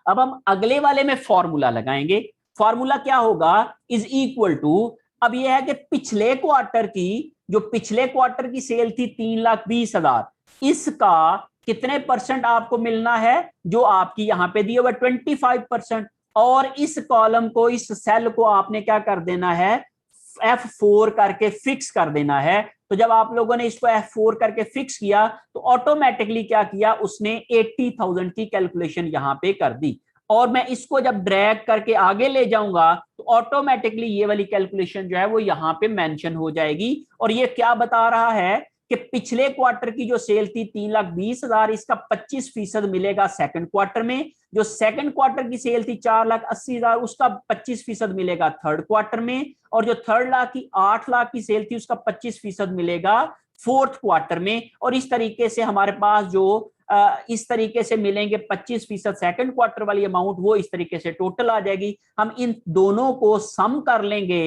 अब हम अगले वाले में फॉर्मूला लगाएंगे। फॉर्मूला क्या होगा, इज इक्वल टू, अब यह है कि पिछले क्वार्टर की, जो पिछले क्वार्टर की सेल थी 3,20,000, इसका कितने परसेंट आपको मिलना है, जो आपकी यहां पे दिए हुए 25%। और इस कॉलम को, इस सेल को आपने क्या कर देना है, F4 करके फिक्स कर देना है। तो जब आप लोगों ने इसको F4 करके फिक्स किया तो ऑटोमेटिकली क्या किया उसने, 80,000 की कैलकुलेशन यहां पे कर दी। और मैं इसको जब ड्रैग करके आगे ले जाऊंगा तो ऑटोमेटिकली ये वाली कैलकुलेशन जो है वो यहां पे मेंशन हो जाएगी। और ये क्या बता रहा है कि पिछले क्वार्टर की जो सेल थी 3,20,000, इसका 25% मिलेगा सेकंड क्वार्टर में। जो सेकंड क्वार्टर की सेल थी 4,80,000, उसका 25% मिलेगा थर्ड क्वार्टर में। और जो 8 लाख की सेल थी उसका 25% मिलेगा फोर्थ क्वार्टर में। और इस तरीके से हमारे पास जो इस तरीके से मिलेंगे 25% सेकंड क्वार्टर वाली अमाउंट, वो इस तरीके से टोटल आ जाएगी। हम इन दोनों को सम कर लेंगे,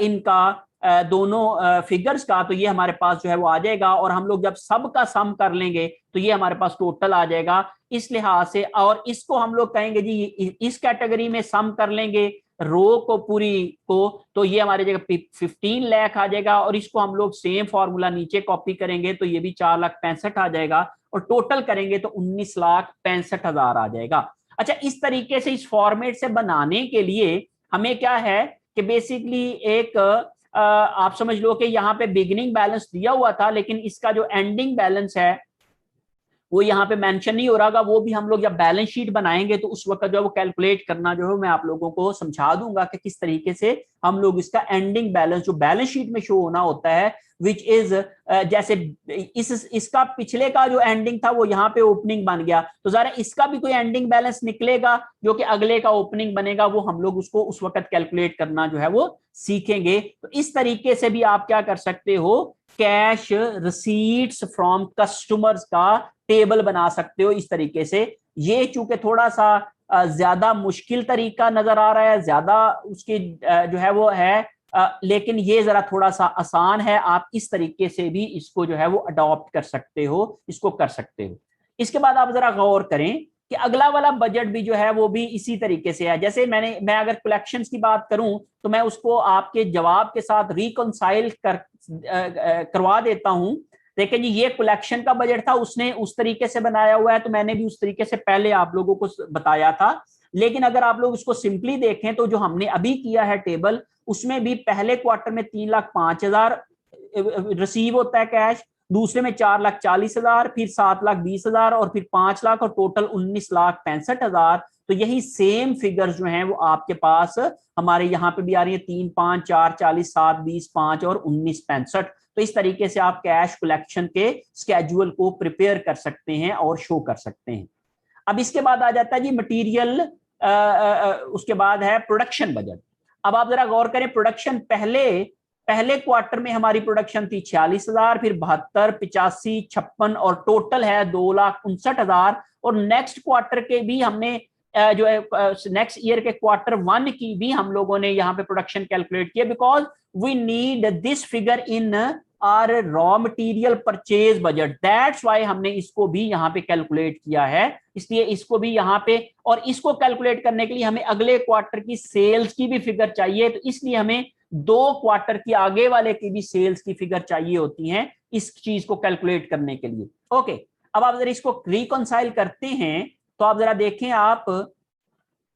इनका दोनों फिगर्स का, तो ये हमारे पास जो है वो आ जाएगा। और हम लोग जब सब का सम कर लेंगे तो ये हमारे पास टोटल आ जाएगा इस लिहाज से। और इसको हम लोग कहेंगे जी इस कैटेगरी में सम कर लेंगे रो को पूरी को, तो ये हमारी जगह 15 लाख आ जाएगा। और इसको हम लोग सेम फॉर्मूला नीचे कॉपी करेंगे तो ये भी 4,65,000 आ जाएगा। और टोटल करेंगे तो 19,65,000 आ जाएगा। अच्छा, इस तरीके से इस फॉर्मेट से बनाने के लिए हमें क्या है कि बेसिकली एक आप समझ लो कि यहाँ पे बिगिनिंग बैलेंस दिया हुआ था, लेकिन इसका जो एंडिंग बैलेंस है वो यहाँ पे मेंशन नहीं हो रहा। वो भी हम लोग जब बैलेंस शीट बनाएंगे तो उस वक्त जो है वो कैलकुलेट करना जो है मैं आप लोगों को समझा दूंगा कि किस तरीके से हम लोग इसका एंडिंग बैलेंस जो बैलेंस शीट में शो होना होता है, विच इज जैसे इसका पिछले का जो एंडिंग था वो यहाँ पे ओपनिंग बन गया, तो जरा इसका भी कोई एंडिंग बैलेंस निकलेगा जो कि अगले का ओपनिंग बनेगा, वो हम लोग उसको उस वक्त कैलकुलेट करना जो है वो सीखेंगे। तो इस तरीके से भी आप क्या कर सकते हो, कैश रिसीट्स फ्रॉम कस्टमर्स का टेबल बना सकते हो इस तरीके से। ये चूंकि थोड़ा सा ज्यादा मुश्किल तरीका नजर आ रहा है, ज्यादा उसकी जो है वो है, लेकिन ये जरा थोड़ा सा आसान है। आप इस तरीके से भी इसको जो है वो अडॉप्ट कर सकते हो, इसको कर सकते हो। इसके बाद आप जरा गौर करें कि अगला वाला बजट भी जो है वो भी इसी तरीके से है। जैसे मैं अगर कलेक्शंस की बात करूं तो मैं उसको आपके जवाब के साथ रिकंसाइल करवा देता हूं। देखिए जी, ये कलेक्शन का बजट था, उसने उस तरीके से बनाया हुआ है, तो मैंने भी उस तरीके से पहले आप लोगों को बताया था। लेकिन अगर आप लोग इसको सिंपली देखें तो जो हमने अभी किया है टेबल, उसमें भी पहले क्वार्टर में 3,05,000 रिसीव होता है कैश, दूसरे में 4,40,000, फिर 7,20,000 और फिर 5 लाख, और टोटल 19,65,000। तो यही सेम फिगर्स जो हैं वो आपके पास हमारे यहाँ पे भी आ रही है, 3, 5, 4, 40, 7, 20, 5 और 19,65। तो इस तरीके से आप कैश कलेक्शन के स्केड्यूल को प्रिपेयर कर सकते हैं और शो कर सकते हैं। अब इसके बाद आ जाता है जी मटेरियल, उसके बाद है प्रोडक्शन बजट। अब आप जरा गौर करें, प्रोडक्शन पहले क्वार्टर में हमारी प्रोडक्शन थी 46,000, फिर 72, 85, 56 और टोटल है 2,59,000। और नेक्स्ट क्वार्टर के भी हमने जो है नेक्स्ट ईयर के क्वार्टर 1 की भी हम लोगों ने यहाँ पे प्रोडक्शन कैलकुलेट किया, because we need this figure in our raw material purchase budget, that's why हमने इसको भी यहाँ पे कैलकुलेट किया है। इसलिए इसको भी यहाँ पे, और इसको कैलकुलेट करने के लिए हमें अगले क्वार्टर की सेल्स की भी फिगर चाहिए, तो इसलिए हमें 2 क्वार्टर की आगे वाले की भी सेल्स की फिगर चाहिए होती हैं इस चीज को कैलकुलेट करने के लिए। ओके, अब आप जरा इसको रिकंसाइल करते हैं तो आप जरा देखें, आप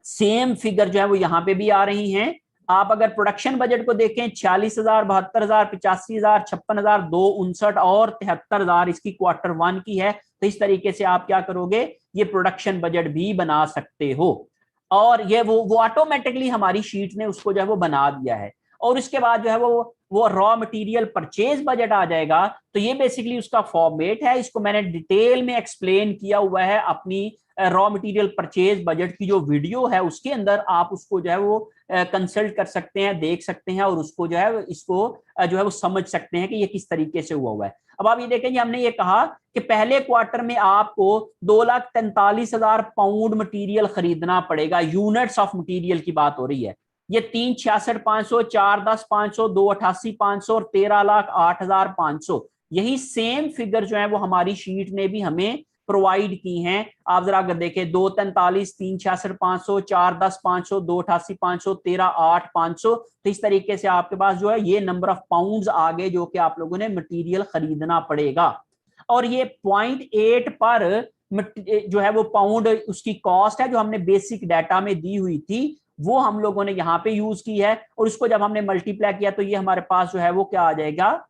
सेम फिगर जो है वो यहां पे भी आ रही हैं। आप अगर प्रोडक्शन बजट को देखें, 46,000, 72,000, 85,000, 56,000, 259 और 73,000 इसकी क्वार्टर 1 की है। तो इस तरीके से आप क्या करोगे, ये प्रोडक्शन बजट भी बना सकते हो। और ये वो ऑटोमेटिकली हमारी शीट ने उसको जो है वो बना दिया है। और इसके बाद जो है वो रॉ मटेरियल परचेज बजट आ जाएगा। तो ये बेसिकली उसका फॉर्मेट है, इसको मैंने डिटेल में एक्सप्लेन किया हुआ है अपनी रॉ मटेरियल परचेज बजट की जो वीडियो है उसके अंदर। आप उसको जो है वो कंसल्ट कर सकते हैं, देख सकते हैं, और उसको जो है इसको जो है वो समझ सकते हैं कि ये किस तरीके से हुआ है। अब आप ये देखेंगे, हमने ये कहा कि पहले क्वार्टर में आपको 2,43,000 पाउंड मटेरियल खरीदना पड़ेगा, यूनिट्स ऑफ मटेरियल की बात हो रही है। ये 3,66,500, 4,10,500, 2,88,500 और 13,08,500, यही सेम फिगर जो है वो हमारी शीट ने भी हमें प्रोवाइड की हैं। आप जरा अगर देखें 243, 366, 500, 410, 500, 288, 500, 13, 8, 500, तो इस तरीके से आपके पास जो है ये नंबर ऑफ पाउंड्स आ गए जो कि आप लोगों ने मटेरियल खरीदना पड़ेगा। और ये 0.8 पर जो है वो पाउंड उसकी कॉस्ट है जो हमने बेसिक डाटा में दी हुई थी, वो हम लोगों ने यहाँ पे यूज की है। और उसको जब हमने मल्टीप्लाई किया तो ये हमारे पास जो है वो क्या आ जाएगा,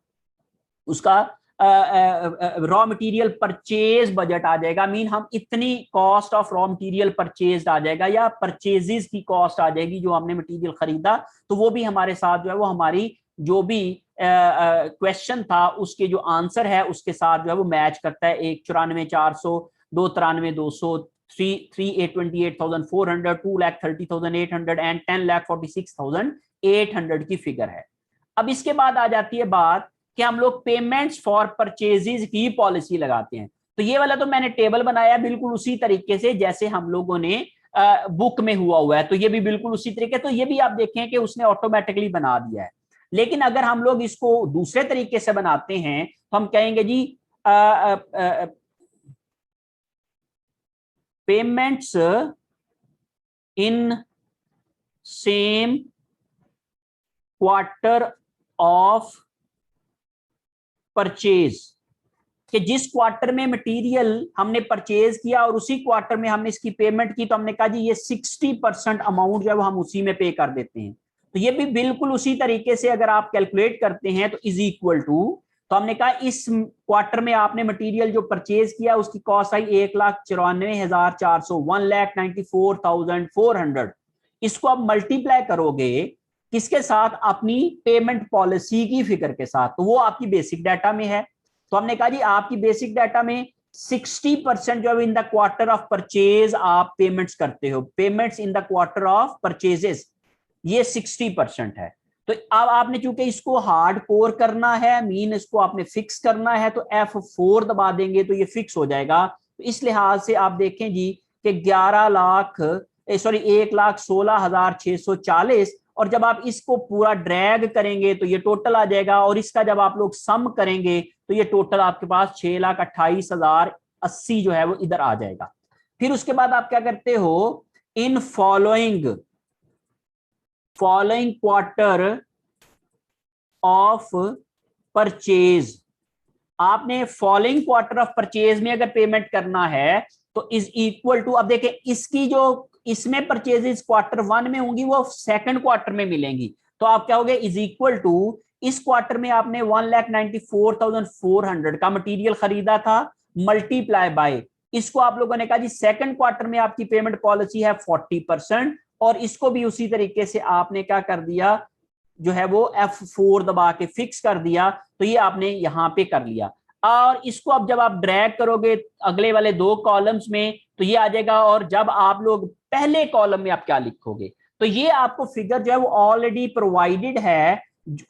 उसका रॉ मटेरियल परचेज बजट आ जाएगा। मीन हम इतनी cost of raw material purchase आ जाएगा या परचेजेस की कॉस्ट आ जाएगी जो हमने मटेरियल खरीदा, तो वो भी हमारे साथ जो है वो हमारी जो भी क्वेश्चन था उसके जो आंसर है उसके साथ जो है वो मैच करता है। 194,400, 293,200, 3,828,400, 2,30,800 एंड 10,46,800 की फिगर है। अब इसके बाद आ जाती है बात कि हम लोग पेमेंट्स फॉर परचेजेस की पॉलिसी लगाते हैं। तो ये वाला तो मैंने टेबल बनाया बिल्कुल उसी तरीके से जैसे हम लोगों ने बुक में हुआ है, तो ये भी बिल्कुल उसी तरीके, तो ये भी आप देखें कि उसने ऑटोमेटिकली बना दिया है। लेकिन अगर हम लोग इसको दूसरे तरीके से बनाते हैं तो हम कहेंगे जी payments in same quarter of purchase, कि जिस क्वार्टर में मटेरियल हमने परचेज किया और उसी क्वार्टर में हमने इसकी पेमेंट की, तो हमने कहा जी ये 60% अमाउंट जो है वो हम उसी में पे कर देते हैं। तो ये भी बिल्कुल उसी तरीके से अगर आप कैलकुलेट करते हैं तो इज इक्वल टू, तो हमने कहा इस क्वार्टर में आपने मटेरियल जो परचेज किया उसकी कॉस्ट आई 1,94,400, 1,94,400। इसको आप मल्टीप्लाई करोगे किसके साथ, अपनी पेमेंट पॉलिसी की फिगर के साथ, तो वो आपकी बेसिक डाटा में है। तो हमने कहा जी आपकी बेसिक डाटा में 60% जो है इन द क्वार्टर ऑफ परचेज आप पेमेंट्स करते हो, payments in the quarter of purchases, ये 60% है। तो अब आपने चूंकि इसको हार्ड कोर करना है, मीन इसको आपने फिक्स करना है, तो F4 दबा देंगे तो ये फिक्स हो जाएगा। तो इस लिहाज से आप देखें जी कि 1,16,640, और जब आप इसको पूरा ड्रैग करेंगे तो ये टोटल आ जाएगा, और इसका जब आप लोग सम करेंगे तो ये टोटल आपके पास 6,28,080 जो है वो इधर आ जाएगा। फिर उसके बाद आप क्या करते हो, इन फॉलोइंग क्वार्टर ऑफ परचेज, आपने फॉलोइंग क्वार्टर ऑफ परचेज में अगर पेमेंट करना है तो इज इक्वल टू, अब देखें इसकी जो इसमें परचेजेस क्वार्टर 1 में होंगी वो सेकंड क्वार्टर में मिलेंगी, तो आप क्या हो गए, इज इक्वल टू इस क्वार्टर में आपने 1,94,400 का मटेरियल खरीदा था, मल्टीप्लाई बाय, इसको आप लोगों ने कहा जी सेकंड क्वार्टर में आपकी पेमेंट पॉलिसी है 40%, और इसको भी उसी तरीके से आपने क्या कर दिया, जो है वो F4 दबा के फिक्स कर दिया, तो ये आपने यहां पे कर लिया। और इसको अब जब आप ड्रैग करोगे अगले वाले 2 कॉलम्स में तो ये आ जाएगा, और जब आप लोग पहले कॉलम में आप क्या लिखोगे, तो ये आपको फिगर जो है वो ऑलरेडी प्रोवाइडेड है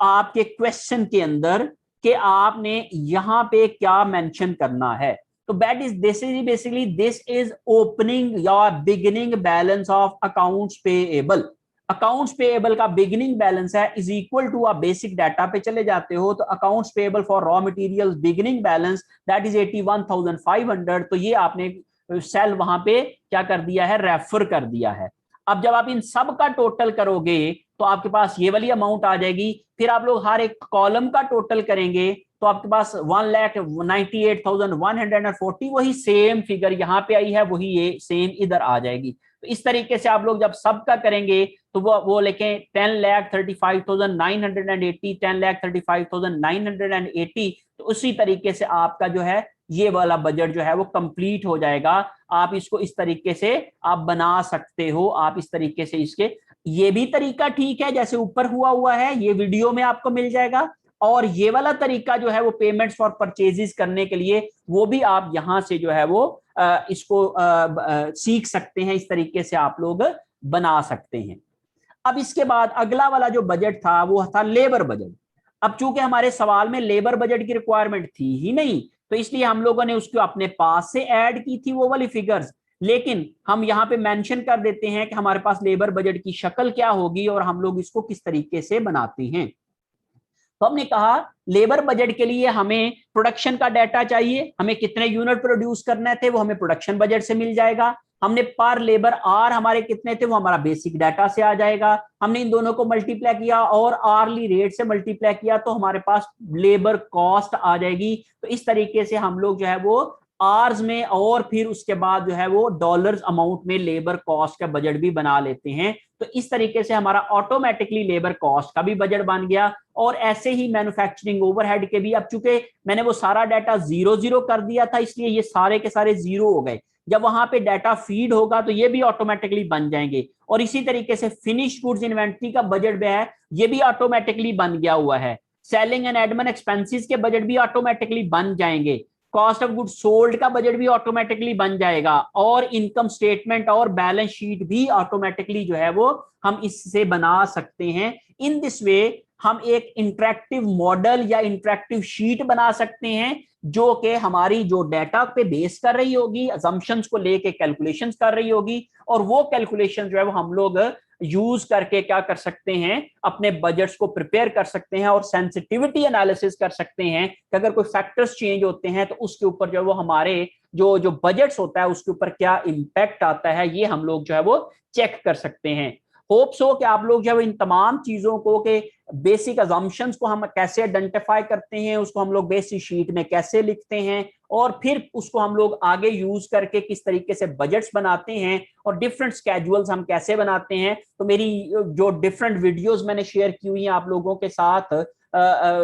आपके क्वेश्चन के अंदर कि आपने यहां पे क्या मेंशन करना है। तो that is basically this is opening या beginning balance of accounts payable. Accounts payable का बिगिनिंग बैलेंस है इज इक्वल टू, आप बेसिक डाटा पे चले जाते हो तो accounts payable for raw materials beginning balance that is 81,500, तो ये आपने सेल वहां पे क्या कर दिया है, रेफर कर दिया है। अब जब आप इन सब का टोटल करोगे तो आपके पास ये वाली अमाउंट आ जाएगी, फिर आप लोग हर एक कॉलम का टोटल करेंगे तो आपके पास 1,98,140, वही सेम फिगर यहाँ पे आई है, वही ये सेम इधर आ जाएगी। तो इस तरीके से आप लोग जब सबका करेंगे तो वो लेकें 10,35,980, 10,35,980, तो उसी तरीके से आपका जो है ये वाला बजट जो है वो कंप्लीट हो जाएगा। आप इसको इस तरीके से आप बना सकते हो, आप इस तरीके से इसके, ये भी तरीका ठीक है जैसे ऊपर हुआ है, ये वीडियो में आपको मिल जाएगा, और ये वाला तरीका जो है वो पेमेंट्स फॉर परचेजेस करने के लिए वो भी आप यहां से जो है वो इसको सीख सकते हैं, इस तरीके से आप लोग बना सकते हैं। अब इसके बाद अगला वाला जो बजट था वो था लेबर बजट। अब चूंकि हमारे सवाल में लेबर बजट की रिक्वायरमेंट थी ही नहीं, तो इसलिए हम लोगों ने उसको अपने पास से ऐड की थी वो वाली फिगर्स, लेकिन हम यहां पे मेंशन कर देते हैं कि हमारे पास लेबर बजट की शक्ल क्या होगी और हम लोग इसको किस तरीके से बनाते हैं। तो हमने कहा लेबर बजट के लिए हमें प्रोडक्शन का डाटा चाहिए, हमें कितने यूनिट प्रोड्यूस करने थे वो हमें प्रोडक्शन बजट से मिल जाएगा। हमने पर लेबर आर हमारे कितने थे वो हमारा बेसिक डाटा से आ जाएगा। हमने इन दोनों को मल्टीप्लाई किया और आरली रेट से मल्टीप्लाई किया तो हमारे पास लेबर कॉस्ट आ जाएगी। तो इस तरीके से हम लोग जो है वो आर्स में और फिर उसके बाद जो है वो डॉलर्स अमाउंट में लेबर कॉस्ट का बजट भी बना लेते हैं। तो इस तरीके से हमारा ऑटोमेटिकली लेबर कॉस्ट का भी बजट बन गया। और ऐसे ही मैन्युफैक्चरिंग ओवरहेड के भी, अब चूंकि मैंने वो सारा डाटा 0 0 कर दिया था इसलिए ये सारे के सारे जीरो हो गए। जब वहां पे डाटा फीड होगा तो ये भी ऑटोमेटिकली बन जाएंगे। और इसी तरीके से फिनिश गुड्स इन्वेंट्री का बजट भी है, ये भी ऑटोमेटिकली बन गया हुआ है। सेलिंग एंड एडमिन एक्सपेंसेस के बजट भी ऑटोमेटिकली बन जाएंगे। कॉस्ट ऑफ गुड सोल्ड का बजट भी ऑटोमेटिकली बन जाएगा। और इनकम स्टेटमेंट और बैलेंस शीट भी ऑटोमेटिकली जो है वो हम इससे बना सकते हैं। इन दिस वे हम एक इंटरेक्टिव मॉडल या इंटरेक्टिव शीट बना सकते हैं जो कि हमारी जो डाटा पे बेस कर रही होगी, असम्पशंस को लेके कैलकुलेशंस कर रही होगी। और वो कैलकुलेशन जो है वो हम लोग यूज करके क्या कर सकते हैं, अपने बजट्स को प्रिपेयर कर सकते हैं और सेंसिटिविटी एनालिसिस कर सकते हैं कि अगर कोई फैक्टर्स चेंज होते हैं तो उसके ऊपर जो है वो हमारे जो जो बजट्स होता है उसके ऊपर क्या इंपैक्ट आता है, ये हम लोग जो है वो चेक कर सकते हैं। होप्स हो कि आप लोग जो है इन तमाम चीजों को के बेसिक अजम्पशंस को हम कैसे आइडेंटिफाई करते हैं, उसको हम लोग बेसिक शीट में कैसे लिखते हैं और फिर उसको हम लोग आगे यूज करके किस तरीके से बजट्स बनाते हैं और डिफरेंट स्केड्यूल्स हम कैसे बनाते हैं। तो मेरी जो डिफरेंट वीडियोस मैंने शेयर की हुई हैं आप लोगों के साथ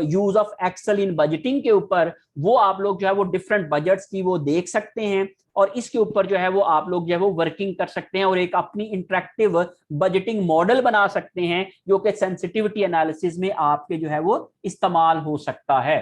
use of Excel in budgeting के ऊपर, वो आप लोग जो है वो डिफरेंट बजट्स की वो देख सकते हैं और इसके ऊपर जो है वो आप लोग जो है वो वर्किंग कर सकते हैं और एक अपनी इंटरेक्टिव बजटिंग मॉडल बना सकते हैं जो कि सेंसिटिविटी एनालिसिस में आपके जो है वो इस्तेमाल हो सकता है।